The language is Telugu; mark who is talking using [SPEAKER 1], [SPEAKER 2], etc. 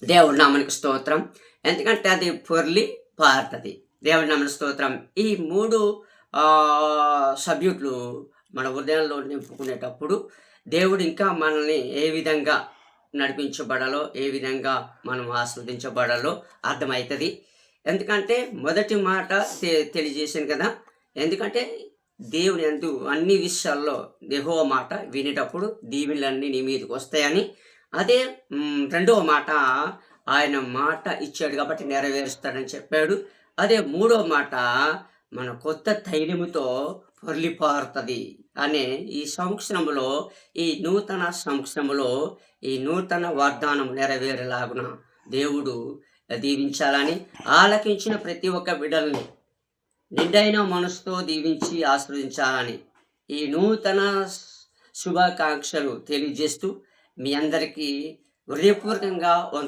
[SPEAKER 1] దేవుడి నామానికి స్తోత్రం. ఎందుకంటే అది పొర్లి పారుతది. దేవుడి నామానికి స్తోత్రం. ఈ 3 సబ్జెక్టులు మన హృదయంలో నింపుకునేటప్పుడు దేవుడు ఇంకా మనల్ని ఏ విధంగా నడిపించబడాలో, ఏ విధంగా మనం ఆస్వాదించబడాలో అర్థమైతది. ఎందుకంటే మొదటి మాట తెలియజేశాను కదా! ఎందుకంటే దేవుని యందు అన్ని విషయాల్లో యెహోవా మాట వినేటప్పుడు దీవెనలన్నీ నీ మీదకొస్తాయని. అదే రెండవ మాట ఆయన మాట ఇచ్చాడు కాబట్టి నెరవేరుస్తాడని చెప్పాడు. అదే మూడవ మాట మన కొత్త ధైర్యముతో పొర్లిపారుతది అనే ఈ సంవత్సరములో, ఈ నూతన సంవత్సరములో ఈ నూతన వాగ్దానం నెరవేరేలాగున దేవుడు దీవించాలని, ఆలకించిన ప్రతి ఒక్క బిడ్డల్ని నిండైన మనసుతో దీవించి ఆశీర్వదించాలని ఈ నూతన శుభాకాంక్షలు తెలియజేస్తూ మీ అందరికీ హృదయపూర్వకంగా వందనాలు.